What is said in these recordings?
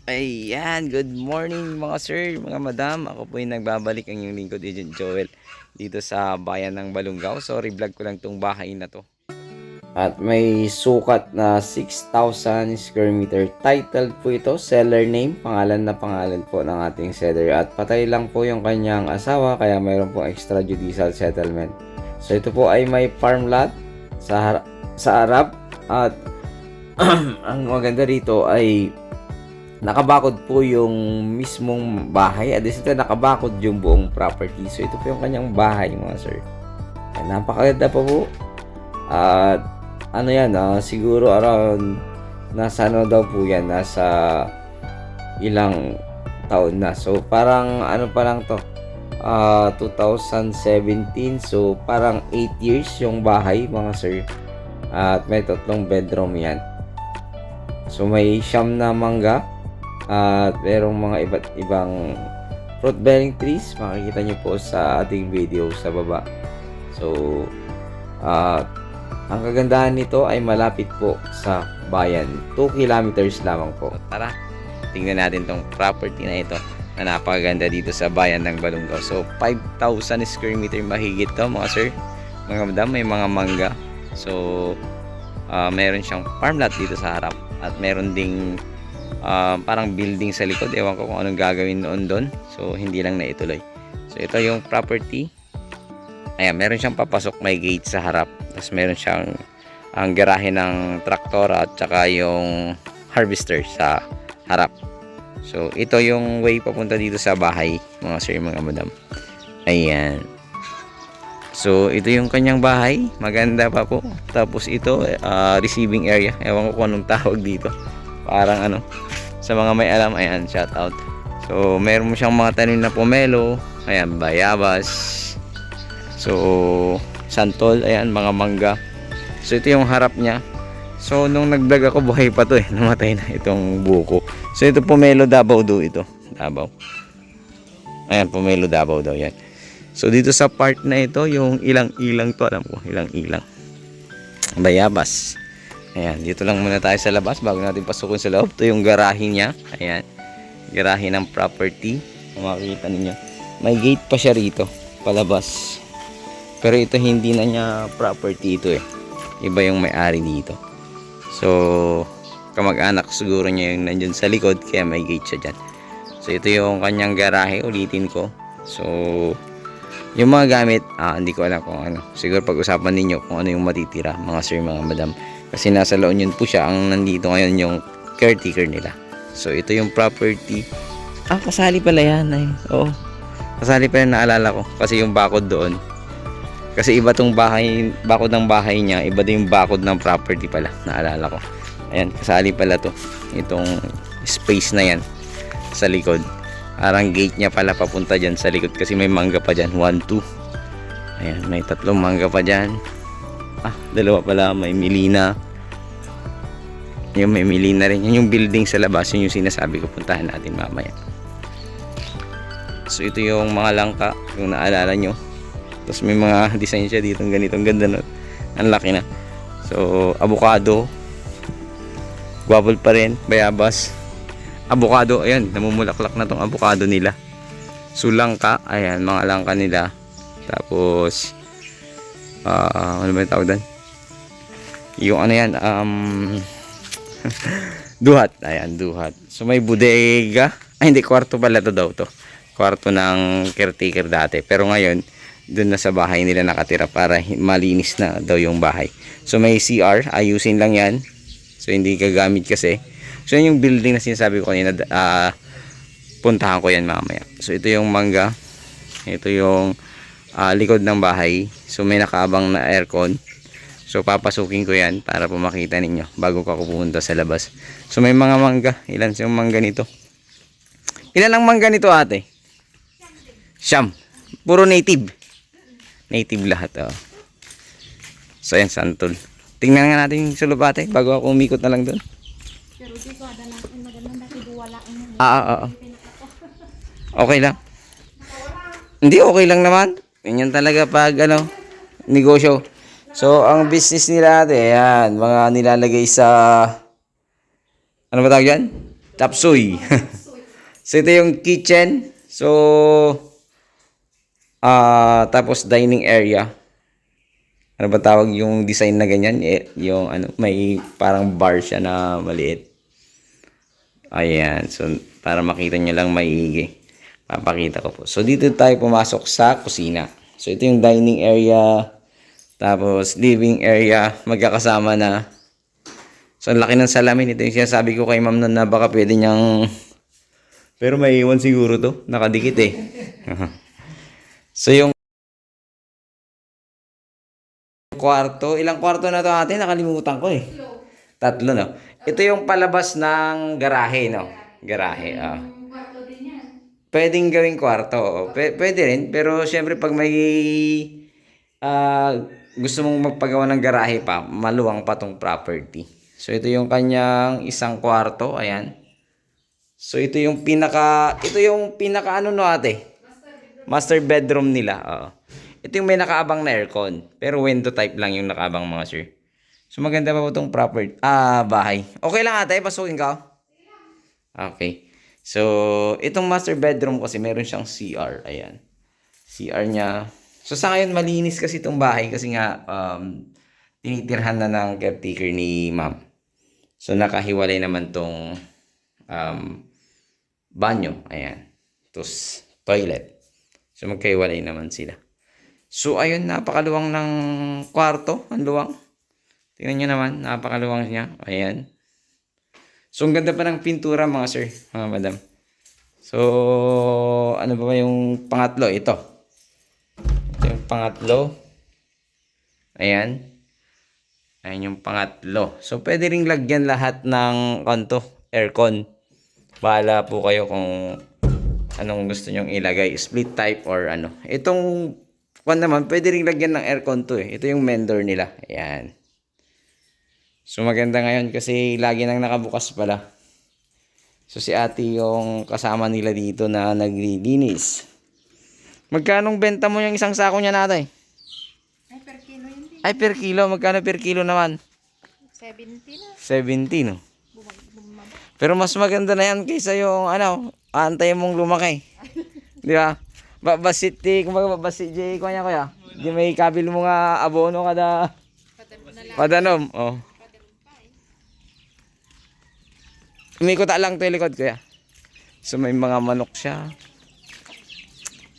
Ayan, good morning mga sir, mga madam. Ako po yung nagbabalik ang yung lingkod Agent Joel dito sa bayan ng Balungaw. Sorry, vlog ko lang tong bahay na to. At may sukat na 6,000 square meter. Titled po ito, seller name, pangalan na pangalan po ng ating seller. At patay lang po yung kanyang asawa kaya mayroon po extrajudicial settlement. So ito po ay may farm lot sa harap at ang maganda rito ay nakabakod po yung mismong bahay. At dito nakabakod yung buong property. So ito po yung kanyang bahay mga sir. Napakaganda pa po. At ano yan, siguro around nasa ano daw po yan, nasa ilang taon na. So parang ano pa lang to, 2017. So parang 8 years yung bahay mga sir. At may 3 bedroom yan. So may siyam na mangga at merong mga iba't ibang fruit bearing trees. Makikita nyo po sa ating video sa baba. So ang kagandahan nito ay malapit po sa bayan. 2 kilometers lamang po. Tara, tingnan natin tong property na ito na napakaganda dito sa bayan ng Balungaw. So 5,000 square meter mahigit to mga sir, mga madam. May mga mangga. So meron siyang farm lot dito sa harap at meron ding parang building sa likod. Ewan ko kung anong gagawin noon doon. So hindi lang naituloy. So ito yung property. Ayan, meron siyang papasok, may gate sa harap. Tapos meron siyang ang garahe ng traktor at saka yung harvester sa harap. So ito yung way papunta dito sa bahay mga sir, mga madam. Ayan. So ito yung kanyang bahay. Maganda pa po. Tapos ito receiving area. Ewan ko kung anong tawag dito. Parang ano, sa mga may alam, ayan, shout out. So meron mo siyang mga tanim na pomelo. Ayan, bayabas. So, santol, ayan, mga mangga. So, ito yung harap niya. So, nung nag-vlog ako, buhay pa to eh. Namatay na itong buko. So, ito pomelo Davao do ito. Davao. Ayan, pomelo Davao daw yan. So, dito sa part na ito, yung ilang-ilang to, alam ko, ilang-ilang. Bayabas. Ayan, dito lang muna tayo sa labas bago natin pasukin sa loob. Ito yung garahe niya. Ayan, garahe ng property. Kung makikita ninyo. May gate pa siya rito, palabas. Pero ito hindi na niya property ito eh. Iba yung may-ari dito. So, kamag-anak siguro niya yung nandyan sa likod kaya may gate siya dyan. So, ito yung kanyang garahe. Ulitin ko. So, yung mga gamit, hindi ko alam kung ano. Siguro pag-usapan ninyo kung ano yung matitira, mga sir, mga madam. Kasi nasa La Union po siya. Ang nandito ngayon yung caretaker nila. So, ito yung property. Kasali pala yan ay. Oo. Kasali pala, naalala ko. Kasi yung bakod doon. Kasi iba tong bahay, bakod ng bahay niya, iba din yung bakod ng property pala, naalala ko. Ayan, kasali pala to. Itong space na yan sa likod. Parang gate niya pala papunta dyan sa likod kasi may mangga pa dyan. 1, 2. Ayan, may 3 mangga pa dyan. 2 pala, may milina. Yung may milina rin. Yan yung building sa labas, yun yung sinasabi ko, puntahan natin mamaya. So ito yung mga langka, yung naalala nyo. Tapos may mga design siya dito, ganitong ganda no. Ang laki na. So, avocado. Guwabol pa rin, bayabas. Avocado, ayan, namumulaklak na tong avocado nila. So, langka, ayan, mga langka nila. Tapos, ano ba yung tawag doon? Yung ano yan, duhat, ayan, duhat. So, may bodega. Hindi, kwarto pala to daw to. Kwarto ng caretaker dati. Pero ngayon, doon na sa bahay nila nakatira para malinis na daw yung bahay. So may CR, ayusin lang yan. So hindi gagamit kasi. So yun yung building na sinasabi ko kanina, puntahan ko yan mamaya. So ito yung mangga. Ito yung likod ng bahay. So may nakaabang na aircon. So papasukin ko yan para po makita ninyo bago ko pupunta sa labas. So may mga mangga. Ilan yung mangga nito? Ilan ang mangga nito ate? Siyam. Puro native. Native lahat. So ayan, santol. Tingnan nga natin yung sulubate bago ako umikot na lang doon. Okay lang. Hindi, okay lang naman. Ganyan talaga pag negosyo. So ang business nila ate, ayan, mga nilalagay sa ano ba tawag yan? Chop suey. So ito yung kitchen. So tapos dining area. Ano ba tawag yung design na ganyan? Yung ano, may parang bar siya na maliit. Ayan. So para makita nyo lang maigi. Papakita ko po. So dito tayo pumasok sa kusina. So ito yung dining area. Tapos living area. Magkakasama na. So ang laki ng salamin. Ito yung sinasabi ko kay ma'am na baka pwede niyang... Pero may iwan siguro to. Nakadikit eh. So yung kwarto. Ilang kwarto na to ate? Nakalimutan ko eh. Tatlo, no? Ito yung palabas ng garahe, no? Garahe, pwedeng gawing kwarto. Pwede rin. Pero syempre pag may gusto mong magpagawa ng garahe pa, maluwang pa tong property. So ito yung kanyang isang kwarto. Ayan. So ito yung pinaka ano no ate? Master bedroom nila. Ito yung may nakaabang na aircon. Pero window type lang yung nakaabang mga sir. So maganda pa po itong property. Bahay. Okay lang ate, pasukin ka. Okay. So itong master bedroom kasi meron siyang CR. Ayan. CR niya. So sa ngayon malinis kasi itong bahay kasi nga tinitirhan na ng caretaker ni ma'am. So nakahiwalay naman tong banyo. Ayan. Tapos toilet. So magkahiwalay naman sila. So ayun, napakaluwang ng kwarto. Ang luwang. Tingnan nyo naman, napakaluwang niya. Ayan. So ang ganda pa ng pintura mga sir, mga madam. So ano ba yung pangatlo? Ito yung pangatlo. Ayan. Ayan yung pangatlo. So pwede ring lagyan lahat ng aircon. Bahala po kayo kung anong gusto nyong ilagay. Split type or ano. Itong naman, pwede ring lagyan ng aircon to eh. Ito yung vendor nila. Ayan. So maganda ngayon kasi lagi nang nakabukas pala. So si ate yung kasama nila dito na naglilinis. Magkanong benta mo yung isang sako niya natin? Ay, per kilo yun din. Ay, per kilo. Magkano per kilo naman? 70 na. 70 no? Pero mas maganda na yan kaysa yung ano, aantayin mong lumaki. Di ba? Babasit kumbaga babasit di ko niya kuya. Di may kabil mo nga abono kada padanom. Oh. Umikot lang to yung likod kuya. So may mga manok siya.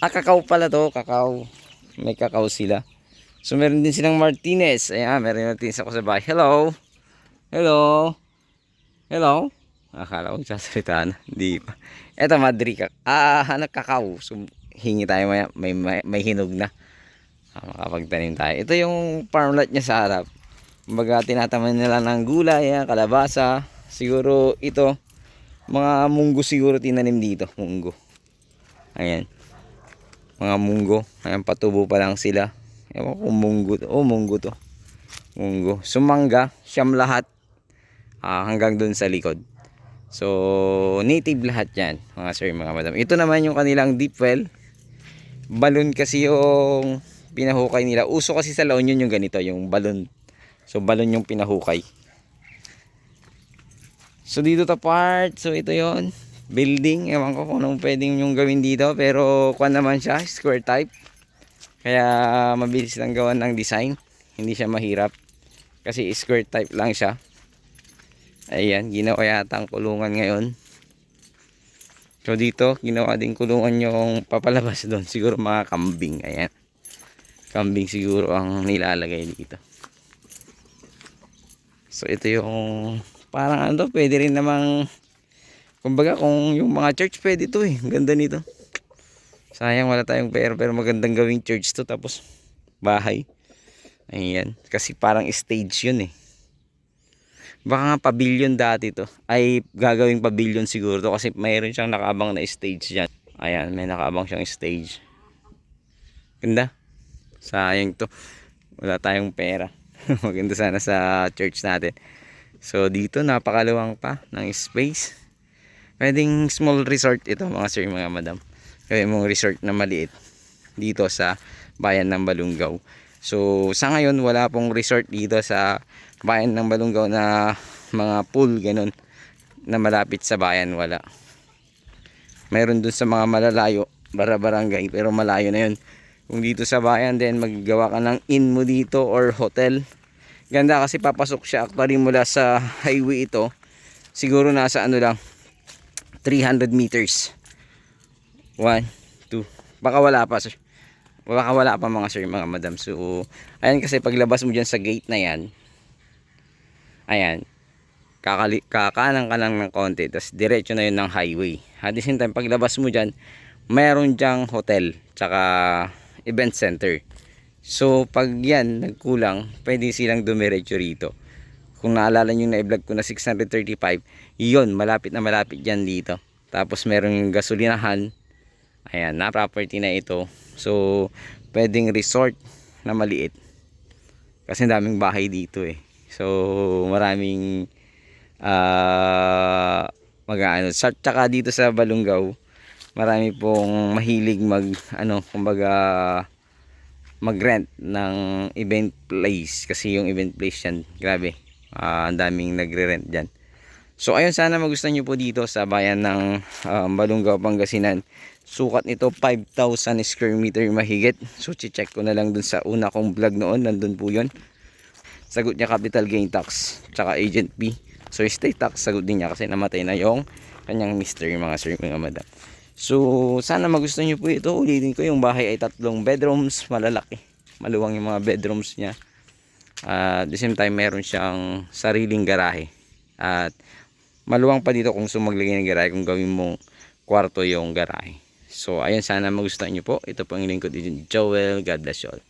Kakao pala to, kakao. May kakao sila. So meron din silang Martinez. Ayan, meron Martinez ako sa bahay. Hello. Hello. Hello. Akala ko sasalita na. Hindi pa. Eto Madrid kakao. So hingi tayo may hinog na. Makapagtanim tayo. Ito yung farm lot niya sa harap. Kumbaga tinataman nila ng gulay, kalabasa. Siguro ito mga munggo siguro tinanim dito, munggo. Ayan. Mga munggo. Ayan, patubo pa lang sila. Ewan ko munggo to. Munggo to. Munggo. Sumangga, siyam lahat. Hanggang dun sa likod. So native lahat 'yan, mga sir, mga madam. Ito naman yung kanilang deep well. Balon kasi yung pinahukay nila. Uso kasi sa La Union yung ganito, yung balon. So balon yung pinahukay. So dito to part. So ito yon building. Ewan ko kung anong pwedeng yung gawin dito. Pero kuan naman siya, square type. Kaya mabilis lang gawan ng design. Hindi siya mahirap. Kasi square type lang siya. Ayan, ginawa yata ang kulungan ngayon. So dito, ginawa din kulungan yung papalabas doon. Siguro mga kambing. Ayan. Kambing siguro ang nilalagay dito. So ito yung parang ano, pwede rin namang kumbaga kung yung mga church pwede to eh. Ang ganda nito. Sayang wala tayong pera pero magandang gawing church to tapos bahay. Ayan. Kasi parang stage yun eh. Baka nga pavilion dati to. Ay gagawing pavilion siguro to kasi mayroon siyang nakaabang na stage dyan. Ayan, may nakaabang siyang stage. Ganda. Sayang to. Wala tayong pera. Maganda sana sa church natin. So dito napakaluwang pa ng space. Pwedeng small resort ito mga sir, mga madam. Kaya mong resort na maliit dito sa bayan ng Balungaw. So sa ngayon wala pong resort dito sa bayan ng Balungaw na mga pool ganun. na malapit sa bayan, wala. Mayroon dun sa mga malalayo, barangay, pero malayo na yun. Kung dito sa bayan din, maggawa ka ng inn mo dito or hotel. Ganda kasi papasok siya actually mula sa highway ito. Siguro nasa ano lang, 300 meters. 1, 2, baka wala pa sir. Baka wala pa mga sir, mga madam. So, ayan kasi paglabas mo dyan sa gate na yan, ayan, kakanan ka lang ng konti, tapos diretso na yun ng highway. At the same time, paglabas mo dyan, mayroon dyang hotel, tsaka event center. So, pag yan, nagkulang, pwede silang dumiretso rito. Kung naalala nyo na i-vlog ko na 635, yun, malapit na malapit dyan dito. Tapos meron yung gasolinahan. Ayan, na property na ito. So, pwedeng resort na maliit. Kasi daming bahay dito eh. So, maraming mag-ano. Tsaka dito sa Balungaw, marami pong mahilig kumbaga mag-rent ng event place. Kasi yung event place yan, grabe. Ang daming nagre-rent dyan. So ayun, sana magustuhan nyo po dito sa bayan ng Balungaw, Pangasinan. Sukat nito 5,000 square meter mahigit. So check ko na lang dun sa una kong vlog noon, nandun po yun. Sagot niya capital gain tax, tsaka agent fee. So estate tax, sagot din niya kasi namatay na yung kanyang mister, mga sir, mga madam. So sana magustuhan nyo po ito. Ulitin ko, yung bahay ay 3 bedrooms, malalaki. Maluwang yung mga bedrooms niya. At the same time, meron siyang sariling garahe. At maluwang pa dito kung sumaglagay ng garahe, kung gawin mong kwarto yung garahe. So ayun, sana magustuhan nyo po. Ito po ang lingkod din, Joel. God bless you all.